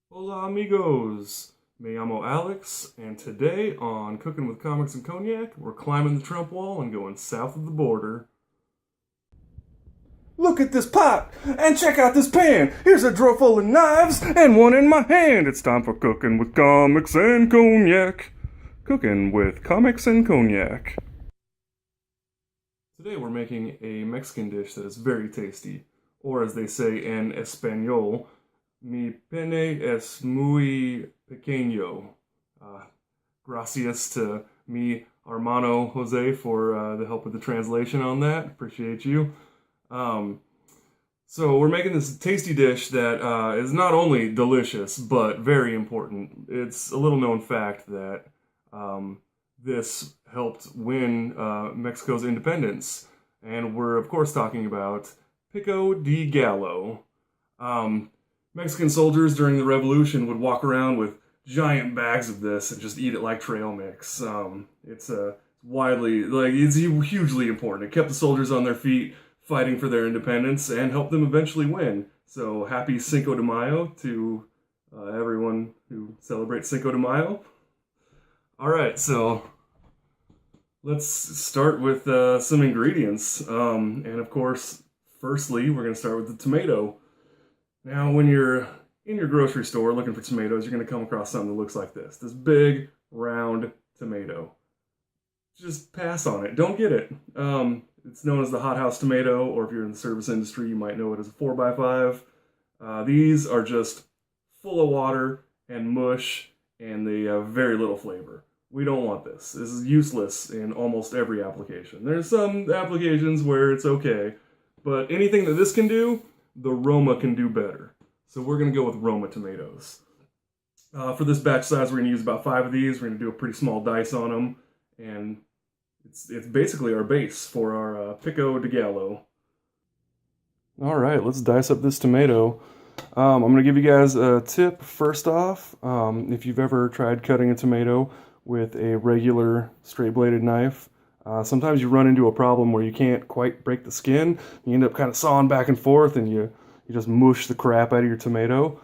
Hola amigos, me llamo Alex, and today on Cooking with Comics and Cognac, we're climbing the Trump wall and going south of the border. Look at this pot and check out this pan. Here's a drawer full of knives and one in my hand. It's time for cooking with comics and cognac. Cooking with comics and cognac. Today we're making a Mexican dish that is very tasty, or as they say in Espanol, mi pene es muy pequeño. Gracias to mi hermano Jose for the help with the translation on that. Appreciate you. Um, so we're making this tasty dish that is not only delicious but very important. It's a little known fact that this helped win Mexico's independence, and we're of course talking about Pico de Gallo. Mexican soldiers during the Revolution would walk around with giant bags of this and just eat it like trail mix. It's it's hugely important. It kept the soldiers on their feet fighting for their independence and helped them eventually win. So happy Cinco de Mayo to everyone who celebrates Cinco de Mayo. All right, so let's start with some ingredients. And of course, firstly, we're going to start with the tomato. Now, when you're in your grocery store looking for tomatoes, you're going to come across something that looks like this big, round tomato. Just pass on it. Don't get it. It's known as the hothouse tomato, or if you're in the service industry, you might know it as a 4x5. These are just full of water and mush, and they have very little flavor. We don't want this. This is useless in almost every application. There's some applications where it's okay, but anything that this can do, the Roma can do better. So we're going to go with Roma tomatoes. For this batch size, we're going to use about 5 of these. We're going to do a pretty small dice on them, and it's basically our base for our Pico de Gallo. All right, let's dice up this tomato. I'm going to give you guys a tip first off. If you've ever tried cutting a tomato with a regular straight-bladed knife, sometimes you run into a problem where you can't quite break the skin. You end up kind of sawing back and forth, and you just mush the crap out of your tomato.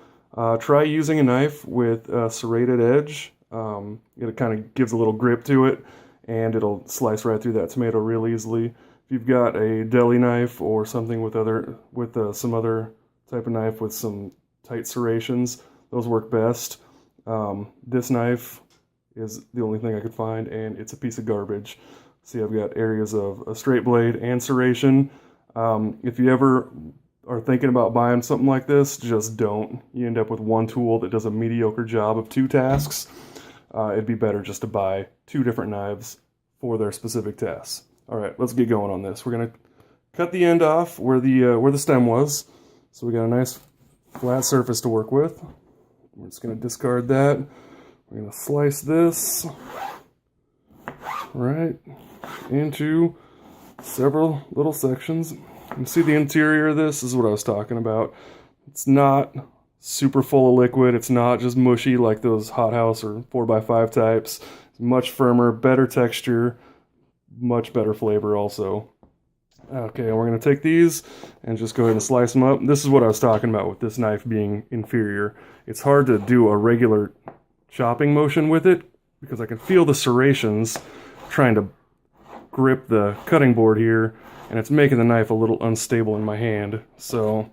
Try using a knife with a serrated edge. It kind of gives a little grip to it, and it'll slice right through that tomato real easily. If you've got a deli knife or something with some other type of knife with some tight serrations, those work best. This knife is the only thing I could find, and it's a piece of garbage. See, I've got areas of a straight blade and serration. If you ever are thinking about buying something like this, just don't. You end up with one tool that does a mediocre job of 2 tasks. It'd be better just to buy 2 different knives for their specific tasks. All right, let's get going on this. We're gonna cut the end off where the stem was, so we got a nice flat surface to work with. We're just gonna discard that. We're gonna slice this right into several little sections. You can see the interior of this. This is what I was talking about. It's not super full of liquid. It's not just mushy like those hothouse or 4x5 types. It's much firmer, better texture, much better flavor also. Okay, we're going to take these and just go ahead and slice them up. This is what I was talking about with this knife being inferior. It's hard to do a regular chopping motion with it because I can feel the serrations trying to grip the cutting board here, and it's making the knife a little unstable in my hand. So I'm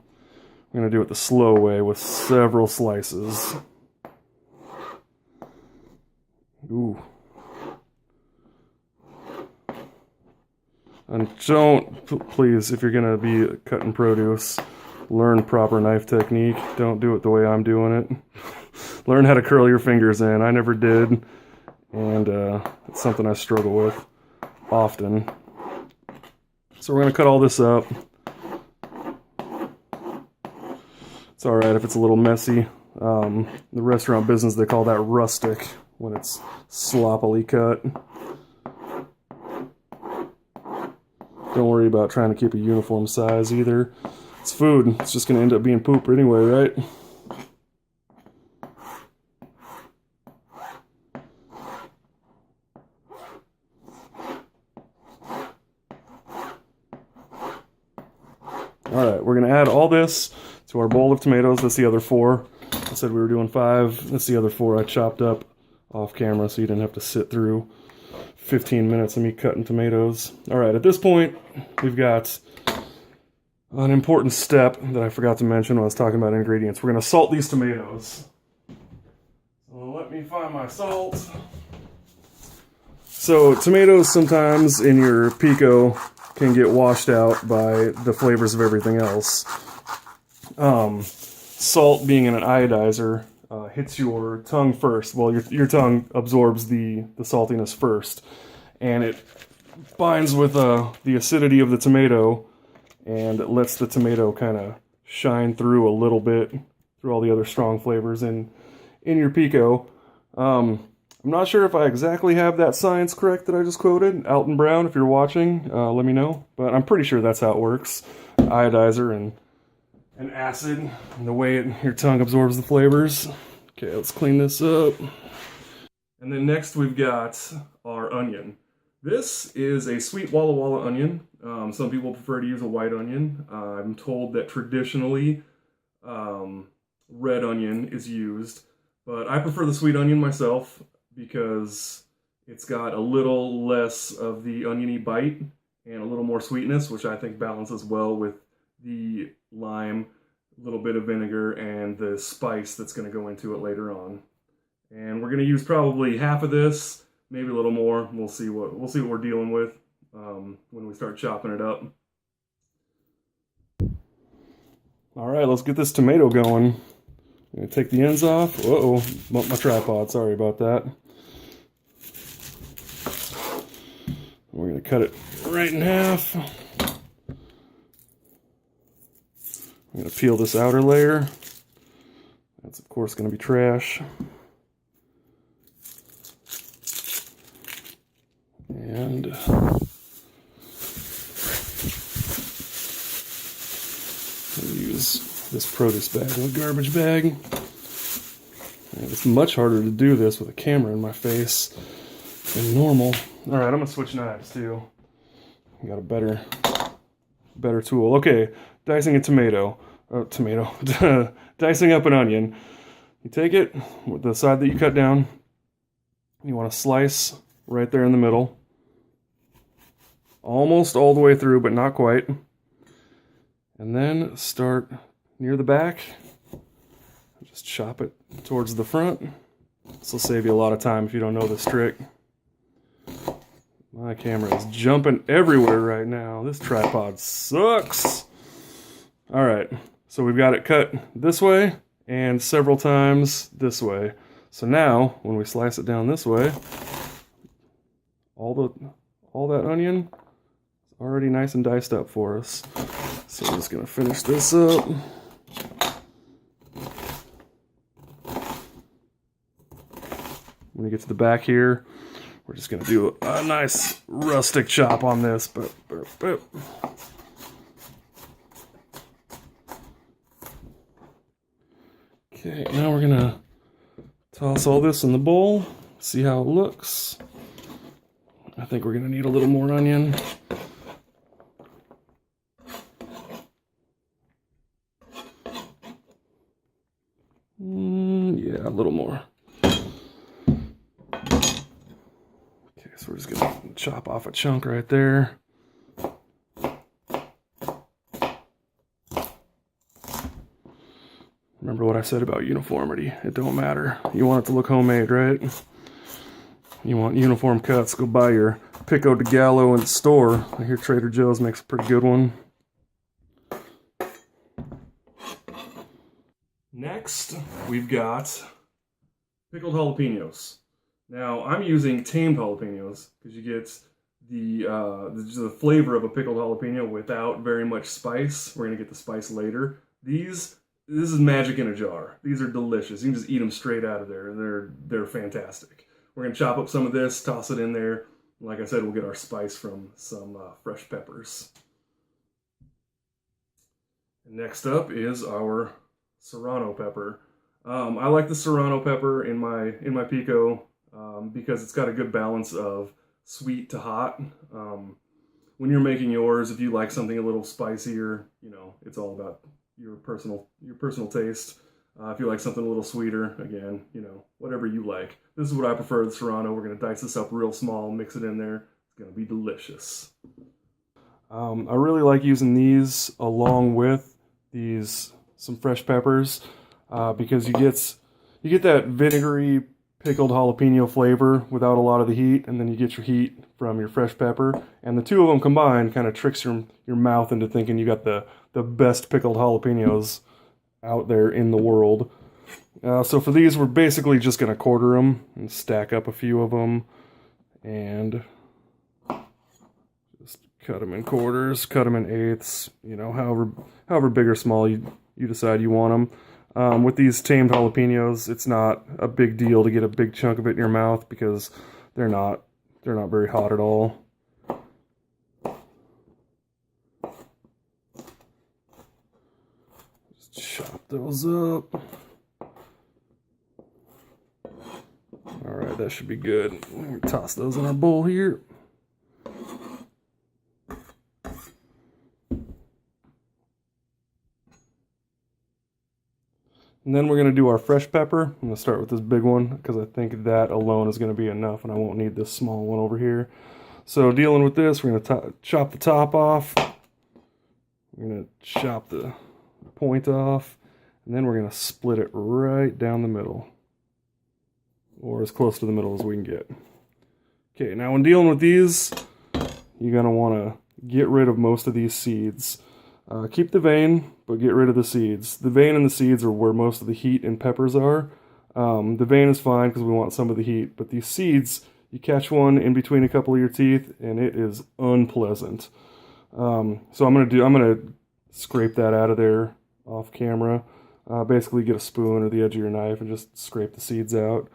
going to do it the slow way with several slices. Ooh. And please, if you're going to be cutting produce, learn proper knife technique. Don't do it the way I'm doing it. Learn how to curl your fingers in. I never did, and it's something I struggle with often. So we're going to cut all this up. It's alright if it's a little messy. The restaurant business, they call that rustic when it's sloppily cut. Don't worry about trying to keep a uniform size either. It's food. It's just going to end up being poop anyway, right? Alright, we're going to add all this to our bowl of tomatoes. That's the other 4. I said we were doing 5. That's the other 4 I chopped up off camera so you didn't have to sit through 15 minutes of me cutting tomatoes. Alright, at this point, we've got an important step that I forgot to mention when I was talking about ingredients. We're going to salt these tomatoes. So let me find my salt. So tomatoes sometimes in your Pico can get washed out by the flavors of everything else. Salt being an iodizer hits your tongue first. Well, your tongue absorbs the saltiness first, and it binds with the acidity of the tomato, and it lets the tomato kind of shine through a little bit through all the other strong flavors in your Pico. I'm not sure if I exactly have that science correct that I just quoted. Alton Brown, if you're watching, let me know. But I'm pretty sure that's how it works. Iodizer and acid, and the way your tongue absorbs the flavors. Okay, let's clean this up. And then next we've got our onion. This is a sweet Walla Walla onion. Some people prefer to use a white onion. I'm told that traditionally red onion is used, but I prefer the sweet onion myself because it's got a little less of the oniony bite and a little more sweetness, which I think balances well with the lime, a little bit of vinegar, and the spice that's going to go into it later on. And we're going to use probably half of this, maybe a little more. We'll see what we're dealing with when we start chopping it up. All right, let's get this tomato going. I'm going to take the ends off. Uh-oh, bumped my tripod. Sorry about that. We're going to cut it right in half. I'm going to peel this outer layer. That's, of course, going to be trash. And use this produce bag and a garbage bag. And it's much harder to do this with a camera in my face than normal. All right, I'm going to switch knives, too. I got a better tool. Okay, dicing a tomato. Dicing up an onion. You take it with the side that you cut down. You want to slice right there in the middle. Almost all the way through, but not quite. And then start near the back. Just chop it towards the front. This will save you a lot of time if you don't know this trick. My camera is jumping everywhere right now. This tripod sucks. All right, so we've got it cut this way and several times this way. So now, when we slice it down this way, all that onion is already nice and diced up for us. So I'm just gonna finish this up. When we get to the back here, we're just gonna do a nice rustic chop on this. Boop, boop, boop. Okay, now we're gonna toss all this in the bowl, see how it looks. I think we're gonna need a little more onion. Yeah, a little more. Okay, so we're just gonna chop off a chunk right there. Remember what I said about uniformity. It don't matter. You want it to look homemade, right? You want uniform cuts, go buy your Pico de Gallo in the store. I hear Trader Joe's makes a pretty good one. Next, we've got pickled jalapenos. Now, I'm using tamed jalapenos because you get the flavor of a pickled jalapeno without very much spice. We're going to get the spice later. This is magic in a jar. These are delicious. You can just eat them straight out of there. They're fantastic. We're going to chop up some of this, toss it in there. Like I said, we'll get our spice from some fresh peppers. And next up is our serrano pepper. I like the serrano pepper in my Pico because it's got a good balance of sweet to hot. When you're making yours, if you like something a little spicier, you know, it's all about your personal taste. If you like something a little sweeter, again, whatever you like. This is what I prefer, the Serrano. We're going to dice this up real small, mix it in there. It's going to be delicious. I really like using these along with some fresh peppers because you get that vinegary pickled jalapeno flavor without a lot of the heat, and then you get your heat from your fresh pepper, and the two of them combined kind of tricks your mouth into thinking you got the best pickled jalapenos out there in the world. So for these, we're basically just going to quarter them and stack up a few of them and just cut them in quarters, cut them in eighths, however big or small you decide you want them. With these tamed jalapenos, it's not a big deal to get a big chunk of it in your mouth because they're not very hot at all. Chop those up. Alright, that should be good. Toss those in our bowl here. And then we're going to do our fresh pepper. I'm going to start with this big one because I think that alone is going to be enough and I won't need this small one over here. So dealing with this, we're going to chop the top off. We're going to chop the point off, and then we're going to split it right down the middle, or as close to the middle as we can get. Okay, now when dealing with these, you're going to want to get rid of most of these seeds. Keep the vein, but get rid of the seeds. The vein and the seeds are where most of the heat and peppers are. The vein is fine because we want some of the heat, but these seeds, you catch one in between a couple of your teeth, and it is unpleasant. So I'm gonna scrape that out of there off camera. Basically get a spoon or the edge of your knife and just scrape the seeds out.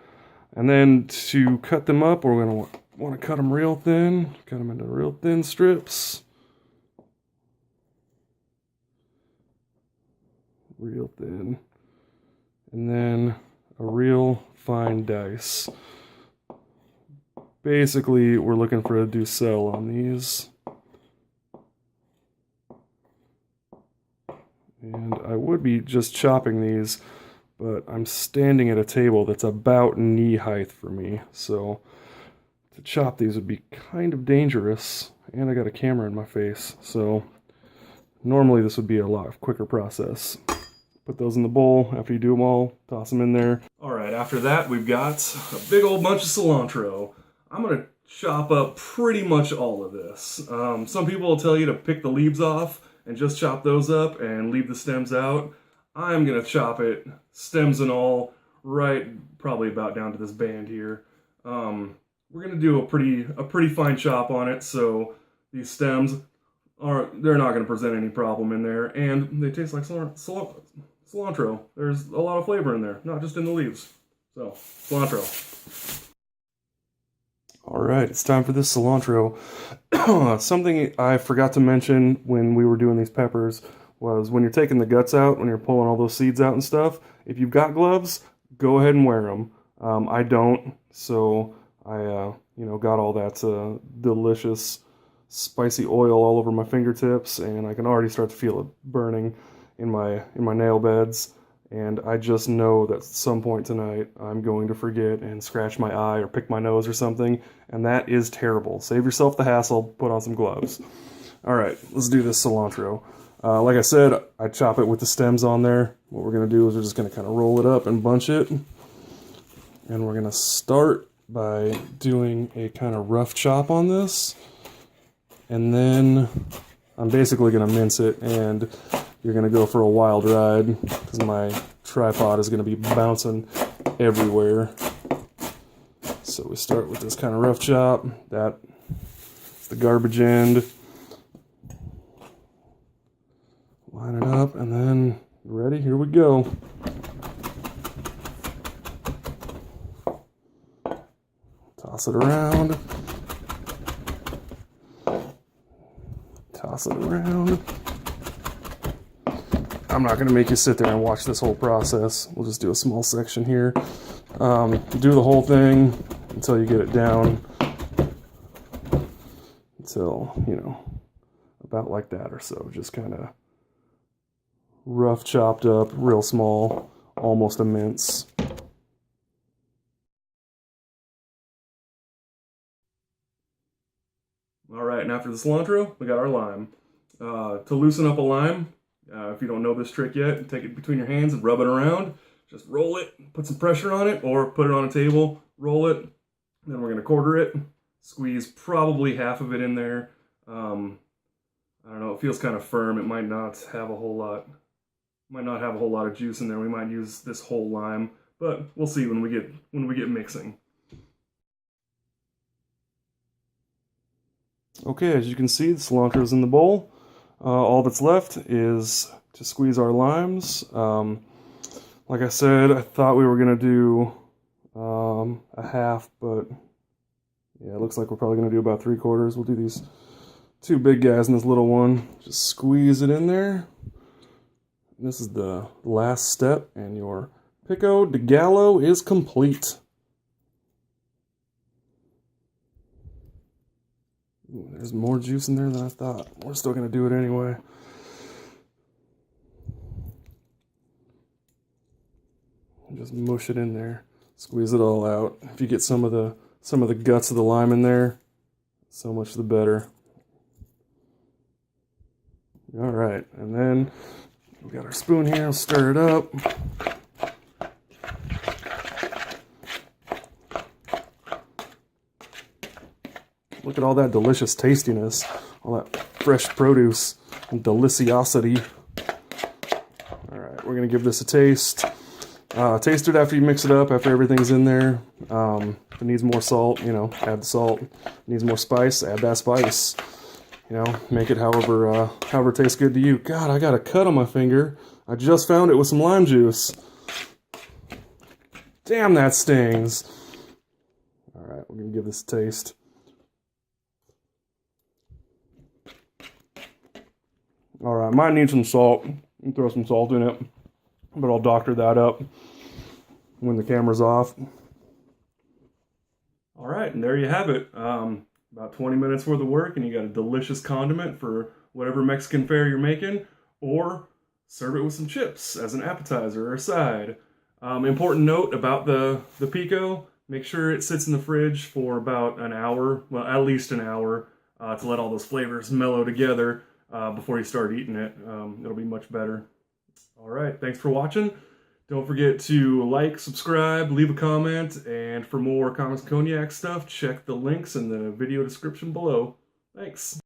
And then to cut them up, we're gonna want to cut them real thin. Cut them into real thin strips. Real thin. And then a real fine dice. Basically, we're looking for a Ducelle on these. And I would be just chopping these, but I'm standing at a table that's about knee height for me. So to chop these would be kind of dangerous. And I got a camera in my face. So normally this would be a lot quicker process. Put those in the bowl. After you do them all, toss them in there. All right, after that, we've got a big old bunch of cilantro. I'm going to chop up pretty much all of this. Some people will tell you to pick the leaves off and just chop those up and leave the stems out. I'm going to chop it, stems and all, right probably about down to this band here. We're going to do a pretty fine chop on it, so these stems they're not going to present any problem in there, and they taste like cilantro. There's a lot of flavor in there, not just in the leaves. So, cilantro. All right, it's time for this cilantro. Something I forgot to mention when we were doing these peppers was when you're taking the guts out, when you're pulling all those seeds out and stuff, if you've got gloves, go ahead and wear them. I don't, so I got all that delicious spicy oil all over my fingertips, and I can already start to feel it burning in my nail beds. And I just know that at some point tonight I'm going to forget and scratch my eye or pick my nose or something, and that is terrible. Save yourself the hassle, put on some gloves. All right, let's do this cilantro. Like I said, I chop it with the stems on there. What we're going to do is we're just going to kind of roll it up and bunch it. And we're going to start by doing a kind of rough chop on this. And then I'm basically going to mince it, and you're going to go for a wild ride because my tripod is going to be bouncing everywhere. So we start with this kind of rough chop. That's the garbage end. Line it up, and then ready? Here we go. Toss it around. Toss it around. I'm not going to make you sit there and watch this whole process. We'll just do a small section here. Do the whole thing until you get it down. Until, about like that or so. Just kind of rough chopped up, real small, almost a mince. All right, and after the cilantro, we got our lime. To loosen up a lime, if you don't know this trick yet, take it between your hands and rub it around. Just roll it, put some pressure on it, or put it on a table, roll it. Then we're going to quarter it, squeeze probably half of it in there. I don't know, it feels kind of firm. It might not have a whole lot, of juice in there. We might use this whole lime, but we'll see when we get mixing. Okay, as you can see, the cilantro is in the bowl. All that's left is to squeeze our limes. Like I said, I thought we were going to do a half, but yeah, it looks like we're probably going to do about 3/4. We'll do these 2 big guys and this little one. Just squeeze it in there. This is the last step, and your Pico de Gallo is complete. Ooh, there's more juice in there than I thought. We're still going to do it anyway. Just mush it in there. Squeeze it all out. If you get some of the guts of the lime in there, so much the better. All right, and then we got our spoon here. I'll stir it up. Look at all that delicious tastiness, all that fresh produce and deliciosity. All right, we're gonna give this a taste. Taste it after you mix it up, after everything's in there. If it needs more salt, add the salt. If it needs more spice, add that spice. Make it however tastes good to you. God, I got a cut on my finger. I just found it with some lime juice. Damn, that stings. All right, we're gonna give this a taste. All right, might need some salt. Throw some salt in it, but I'll doctor that up when the camera's off. All right, and there you have it. About 20 minutes worth of work, and you got a delicious condiment for whatever Mexican fare you're making, or serve it with some chips as an appetizer or a side. Important note about the Pico: make sure it sits in the fridge for about an hour, well, at least an hour, to let all those flavors mellow together. Before you start eating it. It'll be much better. All right, thanks for watching. Don't forget to like, subscribe, leave a comment, and for more Comics Cognac stuff, check the links in the video description below. Thanks.